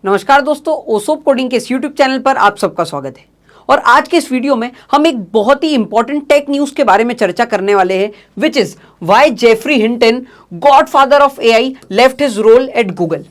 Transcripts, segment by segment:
नमस्कार दोस्तों, ओसोप कोडिंग के इस यूट्यूब चैनल पर आप सबका स्वागत है। और आज के इस वीडियो में हम एक बहुत ही इंपॉर्टेंट टेक न्यूज के बारे में चर्चा करने वाले हैं, which is why Geoffrey Hinton, godfather of AI, left his role at Google.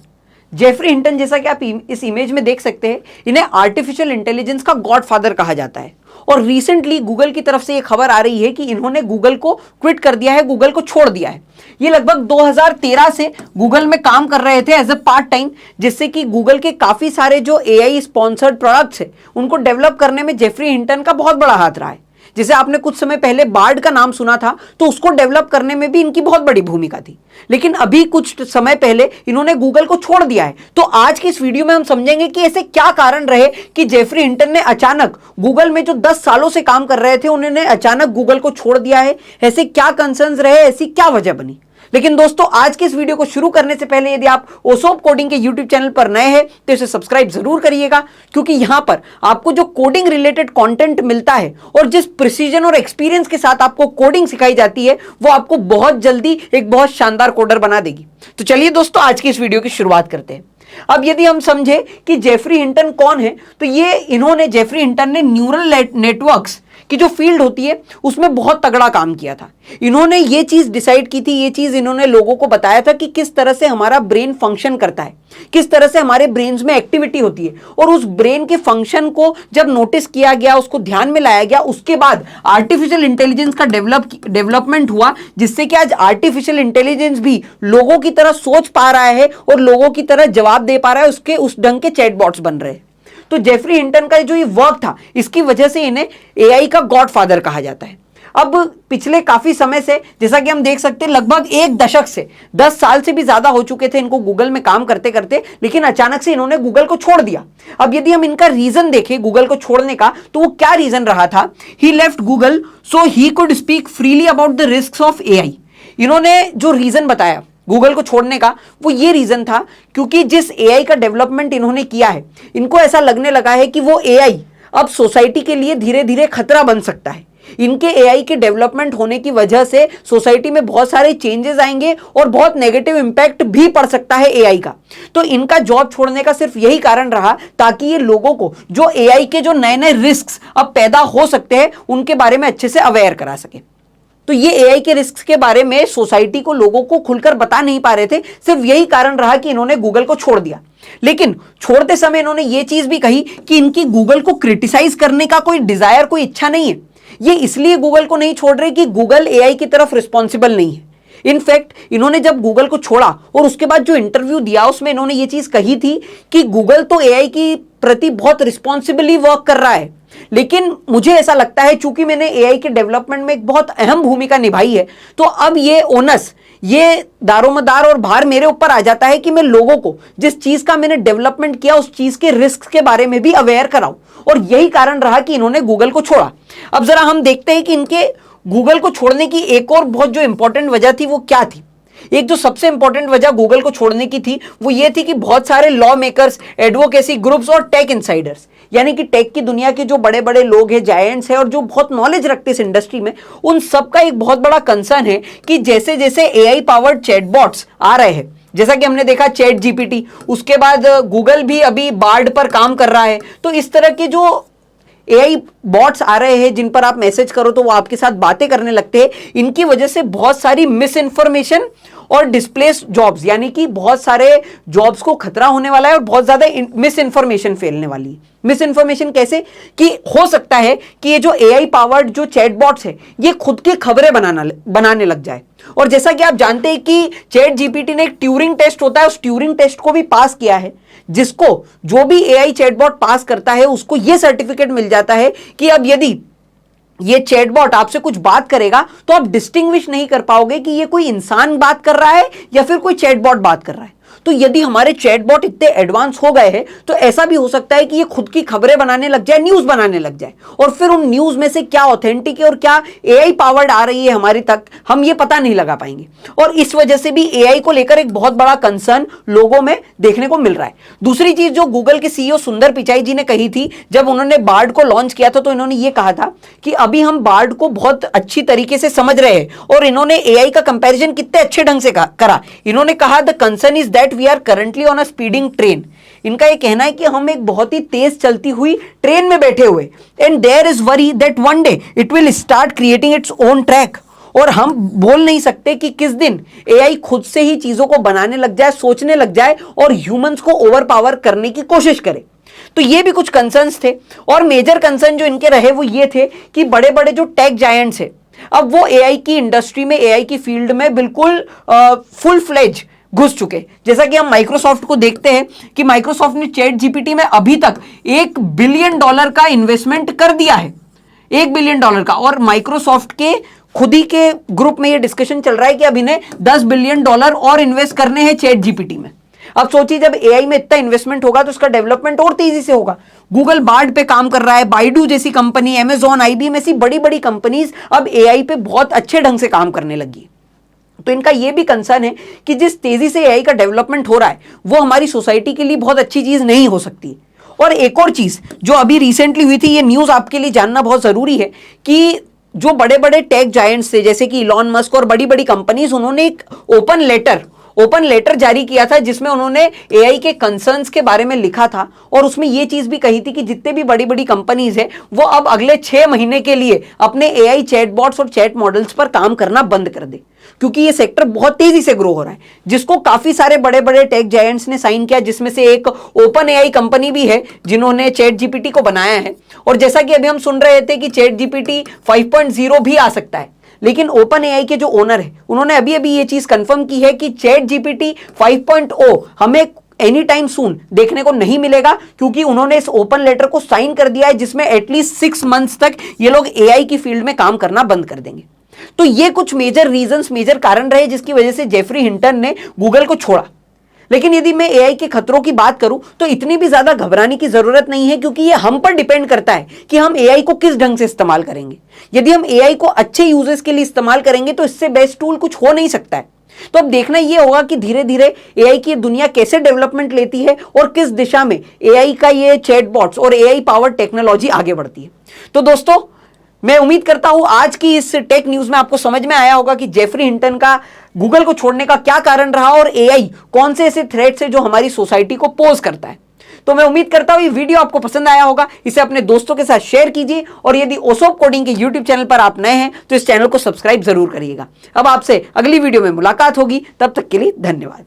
Geoffrey Hinton, जैसा कि आप इस इमेज में देख सकते हैं, इन्हें आर्टिफिशियल इंटेलिजेंस का गॉडफादर कहा जाता है। और रिसेंटली गूगल की तरफ से यह खबर आ रही है कि इन्होंने गूगल को क्विट कर दिया है, गूगल को छोड़ दिया है। ये लगभग 2013 से गूगल में काम कर रहे थे एज ए पार्ट टाइम, जिससे कि गूगल के काफी सारे जो एआई स्पॉन्सर्ड प्रोडक्ट्स है उनको डेवलप करने में जेफरी हिंटन का बहुत बड़ा हाथ रहा है। जैसे आपने कुछ समय पहले बार्ड का नाम सुना था, तो उसको डेवलप करने में भी इनकी बहुत बड़ी भूमिका थी। लेकिन अभी कुछ समय पहले इन्होंने गूगल को छोड़ दिया है। तो आज की इस वीडियो में हम समझेंगे कि ऐसे क्या कारण रहे कि जेफरी हिंटन ने अचानक गूगल में जो 10 सालों से काम कर रहे थे, उन्होंने अचानक गूगल को छोड़ दिया है। ऐसे क्या कंसर्न्स रहे, ऐसी क्या वजह बनी। लेकिन दोस्तों, आज के इस वीडियो को शुरू करने से पहले यदि आप ओसोप कोडिंग के यूट्यूब चैनल पर नए हैं तो इसे सब्सक्राइब जरूर करिएगा, क्योंकि यहां पर आपको जो कोडिंग रिलेटेड कंटेंट मिलता है और जिस प्रिसीजन और एक्सपीरियंस के साथ आपको कोडिंग सिखाई जाती है, वो आपको बहुत जल्दी एक बहुत शानदार कोडर बना देगी। तो चलिए दोस्तों, आज की इस वीडियो की शुरुआत करते हैं। अब यदि हम समझे कि जेफरी हिंटन कौन है, तो जेफरी हिंटन ने न्यूरल नेटवर्क्स की जो फील्ड होती है उसमें बहुत तगड़ा काम किया था। इन्होंने ये चीज डिसाइड की थी, ये चीज इन्होंने लोगों को बताया था कि किस तरह से हमारा ब्रेन फंक्शन करता है, किस तरह से हमारे ब्रेन्स में एक्टिविटी होती है। और उस ब्रेन के फंक्शन को जब नोटिस किया गया, उसको ध्यान में लाया गया, उसके बाद आर्टिफिशियल इंटेलिजेंस का डेवलपमेंट हुआ, जिससे कि आज आर्टिफिशियल इंटेलिजेंस भी लोगों की तरह सोच पा रहा है और लोगों की तरह जवाब दे पा रहा है, उस ढंग के चैटबॉट्स बन रहे हैं। तो जेफरी हिंटन का जो ये वर्क था, इसकी वजह से इन्हें एआई का गॉडफादर कहा जाता है। अब पिछले काफी समय से, जैसा कि हम देख सकते हैं, लगभग एक दशक से 10 साल से भी ज्यादा हो चुके थे इनको गूगल में काम करते करते, लेकिन अचानक से इन्होंने गूगल को छोड़ दिया। अब यदि हम इनका रीजन देखें गूगल को छोड़ने का, तो वो क्या रीजन रहा था। He left Google so he could speak freely about the risk of AI. इन्होंने जो रीजन बताया गूगल को छोड़ने का, वो ये रीजन था क्योंकि जिस एआई का डेवलपमेंट इन्होंने किया है, इनको ऐसा लगने लगा है कि वो एआई अब सोसाइटी के लिए धीरे धीरे खतरा बन सकता है। इनके एआई के डेवलपमेंट होने की वजह से सोसाइटी में बहुत सारे चेंजेस आएंगे और बहुत नेगेटिव इंपैक्ट भी पड़ सकता है एआई का। तो इनका जॉब छोड़ने का सिर्फ यही कारण रहा, ताकि ये लोगों को जो एआई के जो नए नए रिस्क अब पैदा हो सकते हैं उनके बारे में अच्छे से अवेयर करा सके। तो ये एआई के रिस्क के बारे में सोसाइटी को, लोगों को खुलकर बता नहीं पा रहे थे। सिर्फ यही कारण रहा कि इन्होंने गूगल को छोड़ दिया। लेकिन छोड़ते समय इन्होंने ये चीज भी कही कि इनकी गूगल को क्रिटिसाइज करने का कोई डिजायर, कोई इच्छा नहीं है। ये इसलिए गूगल को नहीं छोड़ रहे कि गूगल एआई की तरफ रिस्पॉन्सिबल नहीं है। इनफैक्ट इन्होंने जब गूगल को छोड़ा और उसके बाद जो इंटरव्यू दिया, उसमें इन्होंने ये चीज कही थी कि गूगल तो एआई की प्रति बहुत रिस्पॉन्सिबली वर्क कर रहा है, लेकिन मुझे ऐसा लगता है चूंकि मैंने एआई के डेवलपमेंट में एक बहुत अहम भूमिका निभाई है, तो अब ये ओनस, ये दारोमदार और भार मेरे ऊपर आ जाता है कि मैं लोगों को जिस चीज का मैंने डेवलपमेंट किया उस चीज के रिस्क के बारे में भी अवेयर कराऊं। और यही कारण रहा कि इन्होंने गूगल को छोड़ा। अब जरा हम देखते हैं कि इनके गूगल को छोड़ने की एक और बहुत जो इंपॉर्टेंट वजह थी वो क्या थी। एक जो सबसे इंपॉर्टेंट वजह गूगल को छोड़ने की थी वो ये थी कि बहुत सारे लॉ मेकर्स, एडवोकेसी ग्रुप्स और टेक इनसाइडर्स, यानी कि टेक की दुनिया के जो बड़े बड़े लोग हैं, जायंट्स हैं और जो बहुत नॉलेज रखते हैं इस इंडस्ट्री में, उन सबका एक बहुत बड़ा कंसर्न है कि जैसे जैसे एआई पावर्ड चैटबॉट्स आ रहे हैं, जैसा कि हमने देखा चैट जीपीटी, उसके बाद गूगल भी अभी बार्ड पर काम कर रहा है। तो इस तरह के जो एआई बॉट्स आ रहे हैं जिन पर आप मैसेज करो तो वो आपके साथ बातें करने लगते हैं, इनकी वजह से बहुत सारी मिस इन्फॉर्मेशन और डिस्प्लेस जॉब्स, यानी कि बहुत सारे जॉब्स को खतरा होने वाला है और बहुत ज्यादा मिस इन्फॉर्मेशन फैलने वाली है। मिस इन्फॉर्मेशन कैसे कि हो सकता है कि ये जो एआई पावर्ड जो चैटबॉट्स है ये खुद की खबरें बनाने लग जाए। और जैसा कि आप जानते हैं कि चैट जीपीटी ने एक ट्यूरिंग टेस्ट होता है, उस ट्यूरिंग टेस्ट को भी पास किया है, जिसको जो भी एआई चैटबॉट पास करता है उसको ये सर्टिफिकेट मिल जाता है कि अब यदि ये चैटबॉट आपसे कुछ बात करेगा तो आप डिस्टिंग्विश नहीं कर पाओगे कि ये कोई इंसान बात कर रहा है या फिर कोई चैटबॉट बात कर रहा है। तो यदि हमारे चैटबॉट इतने एडवांस हो गए हैं तो ऐसा भी हो सकता है कि ये खुद की खबरें बनाने लग जाए, न्यूज बनाने लग जाए, और फिर उन न्यूज में से क्या ऑथेंटिक है और क्या एआई पावर्ड आ रही है हमारी तक, हम ये पता नहीं लगा पाएंगे। और इस वजह से भी एआई को लेकर एक बहुत बड़ा कंसर्न लोगों में देखने को मिल रहा है। दूसरी चीज जो गूगल के सीईओ सुंदर पिचाई जी ने कही थी, जब उन्होंने बार्ड को लॉन्च किया था, तो इन्होंने ये कहा था कि अभी हम बार्ड को बहुत अच्छी तरीके से समझ रहे हैं। और इन्होंने एआई का कंपैरिजन कितने अच्छे ढंग से करा। इन्होंने कहा the concern is that that we are currently on a speeding train. इनका ये कहना है कि हम एक बहुत ही तेज चलती हुई ट्रेन में बैठे हुए, and there is worry that one day it will start creating its own track. और हम बोल नहीं सकते कि किस दिन एआई खुद से ही चीजों को बनाने लग जाए, सोचने लग जाए और ह्यूमंस को ओवरपावर करने की कोशिश करे। तो ये भी कुछ कंसर्न्स थे, और मेजर कंसर्न जो इनके रहे वो ये थे कि बड़े बड़े जो टेक जायंट्स है, अब वो एआई की इंडस्ट्री में, एआई की फील्ड में बिल्कुल फुल फ्लेज घुस चुके। जैसा कि हम माइक्रोसॉफ्ट को देखते हैं कि माइक्रोसॉफ्ट ने चैट जीपीटी में अभी तक $1 बिलियन का इन्वेस्टमेंट कर दिया है, $1 बिलियन का। और माइक्रोसॉफ्ट के खुद ही के ग्रुप में ये डिस्कशन चल रहा है कि अब इन्हें $10 बिलियन और इन्वेस्ट करने हैं चैट जीपीटी में। अब सोचिए, जब एआई में इतना इन्वेस्टमेंट होगा तो उसका डेवलपमेंट और तेजी से होगा। गूगल बार्ड पे काम कर रहा है, बाइडू जैसी कंपनी, अमेजॉन, आईबीएम ऐसी बड़ी बड़ी कंपनीज अब एआई पे बहुत अच्छे ढंग से काम करने लगी। तो इनका यह भी कंसर्न है कि जिस तेजी से एआई का डेवलपमेंट हो रहा है वो हमारी सोसाइटी के लिए बहुत अच्छी चीज नहीं हो सकती। और एक और चीज जो अभी रिसेंटली हुई थी, ये न्यूज आपके लिए जानना बहुत जरूरी है कि जो बड़े बड़े टेक जायंट्स थे जैसे कि इलॉन मस्क और बड़ी बड़ी कंपनीज, उन्होंने एक ओपन लेटर जारी किया था जिसमें उन्होंने एआई के कंसर्न्स के बारे में लिखा था। और उसमें यह चीज भी कही थी कि जितने भी बड़ी बड़ी कंपनीज है वो अब अगले 6 महीने के लिए अपने एआई चैटबॉट्स और चैट मॉडल्स पर काम करना बंद कर दे, क्योंकि ये सेक्टर बहुत तेजी से ग्रो हो रहा है, जिसको काफी सारे बड़े बड़े टेक जायंट्स ने साइन किया, जिसमें से एक ओपन एआई कंपनी भी है जिन्होंने चैट जीपीटी को बनाया है। और जैसा कि अभी हम सुन रहे थे कि चैट जीपीटी 5.0 भी आ सकता है, लेकिन ओपन एआई के जो ओनर है उन्होंने अभी अभी ये चीज कंफर्म की है कि चैट जीपीटी 5.0 हमें एनी टाइम सून देखने को नहीं मिलेगा, क्योंकि उन्होंने इस ओपन लेटर को साइन कर दिया है जिसमें एटलीस्ट 6 मंथ्स तक ये लोग एआई की फील्ड में काम करना बंद कर देंगे। तो ये कुछ मेजर रीजंस, मेजर कारण रहे जिसकी वजह से जेफरी हिंटन ने गूगल को छोड़ा। लेकिन यदि मैं एआई के खतरों की बात करूं तो इतनी भी ज्यादा घबराने की जरूरत नहीं है, क्योंकि ये हम पर डिपेंड करता है कि हम एआई को किस ढंग से इस्तेमाल करेंगे। यदि हम एआई को अच्छे यूजेस के लिए इस्तेमाल करेंगे तो इससे बेस्ट टूल कुछ हो नहीं सकता है। तो अब देखना यह होगा कि धीरे धीरे एआई की दुनिया कैसे डेवलपमेंट लेती है और किस दिशा में एआई का ये चैटबॉट्स और एआई पावर टेक्नोलॉजी आगे बढ़ती है। तो दोस्तों, मैं उम्मीद करता हूं आज की इस टेक न्यूज में आपको समझ में आया होगा कि जेफरी हिंटन का गूगल को छोड़ने का क्या कारण रहा और एआई कौन से ऐसे थ्रेट्स है जो हमारी सोसाइटी को पोज करता है। तो मैं उम्मीद करता हूं ये वीडियो आपको पसंद आया होगा, इसे अपने दोस्तों के साथ शेयर कीजिए, और यदि ओसोप कोडिंग के यूट्यूब चैनल पर आप नए हैं तो इस चैनल को सब्सक्राइब जरूर करिएगा। अब आपसे अगली वीडियो में मुलाकात होगी, तब तक के लिए धन्यवाद।